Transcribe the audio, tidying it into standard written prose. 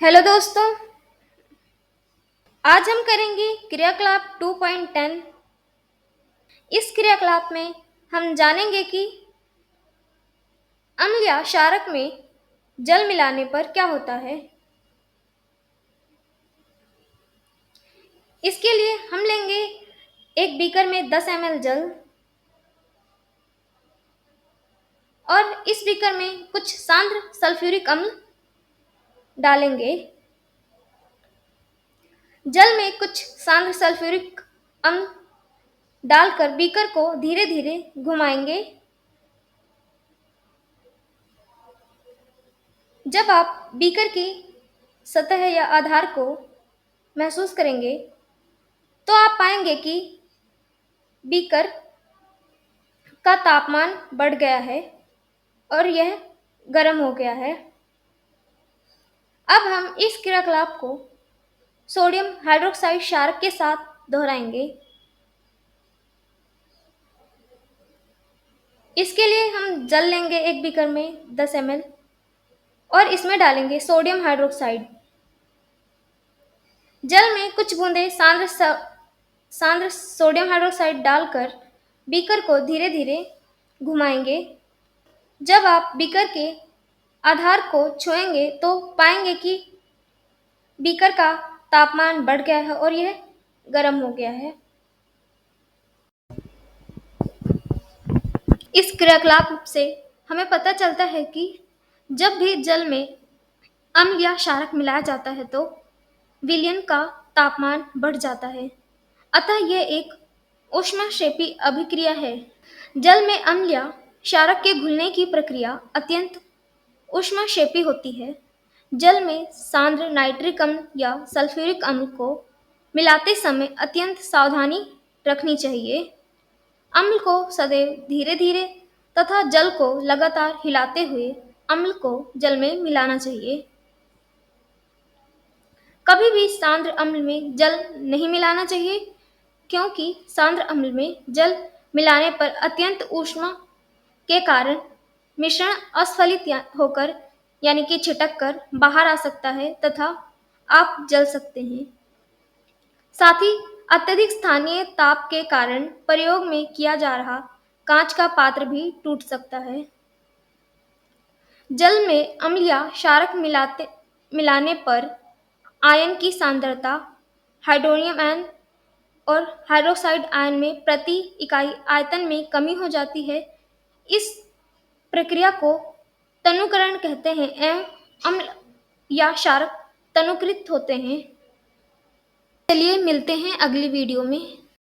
Hello दोस्तों। आज हम करेंगे क्रियाकलाप 2.10। इस क्रियाकलाप में हम जानेंगे कि अम्ल या क्षारक में जल मिलाने पर क्या होता है। इसके लिए हम लेंगे एक बीकर में 10 ml जल और इस बीकर में कुछ सांद्र सल्फ्यूरिक अम्ल डालेंगे। जल में कुछ सांद्र सल्फ्यूरिक अम्ल डालकर बीकर को धीरे धीरे घुमाएंगे। जब आप बीकर की सतह या आधार को महसूस करेंगे तो आप पाएंगे कि बीकर का तापमान बढ़ गया है और यह गर्म हो गया है। अब हम इस क्रियाकलाप को सोडियम हाइड्रोक्साइड क्षारक के साथ दोहराएंगे। इसके लिए हम जल लेंगे एक बीकर में 10 ml और इसमें डालेंगे सोडियम हाइड्रोक्साइड। जल में कुछ बूंदे सांद्र सोडियम हाइड्रोक्साइड डालकर बीकर को धीरे धीरे घुमाएंगे। जब आप बीकर के आधार को छुएंगे तो पाएंगे कि बीकर का तापमान बढ़ गया है और यह गर्म हो गया है। इस क्रियाकलाप से हमें पता चलता है कि जब भी जल में अम्ल या क्षारक मिलाया जाता है तो विलयन का तापमान बढ़ जाता है। अतः यह एक ऊष्माक्षेपी अभिक्रिया है। जल में अम्ल या क्षारक के घुलने की प्रक्रिया अत्यंत ऊष्माक्षेपी होती है। जल में सांद्र नाइट्रिक अम्ल या सल्फ्यूरिक अम्ल को मिलाते समय अत्यंत सावधानी रखनी चाहिए। अम्ल को सदैव धीरे धीरे तथा जल को लगातार हिलाते हुए अम्ल को जल में मिलाना चाहिए। कभी भी सांद्र अम्ल में जल नहीं मिलाना चाहिए, क्योंकि सांद्र अम्ल में जल मिलाने पर अत्यंत ऊष्मा के कारण मिश्रण अस्फलित होकर यानी कि छिटक कर बाहर आ सकता है तथा आप जल सकते हैं। साथ ही अत्यधिक स्थानीय ताप के कारण प्रयोग में किया जा रहा कांच का पात्र भी टूट सकता है। जल में अम्ल या क्षारक मिलाने पर आयन की सांद्रता हाइड्रोनियम आयन और हाइड्रोक्साइड आयन में प्रति इकाई आयतन में कमी हो जाती है। इस प्रक्रिया को तनुकरण कहते हैं एवं अम्ल या क्षारक तनुकृत होते हैं। चलिए मिलते हैं अगली वीडियो में।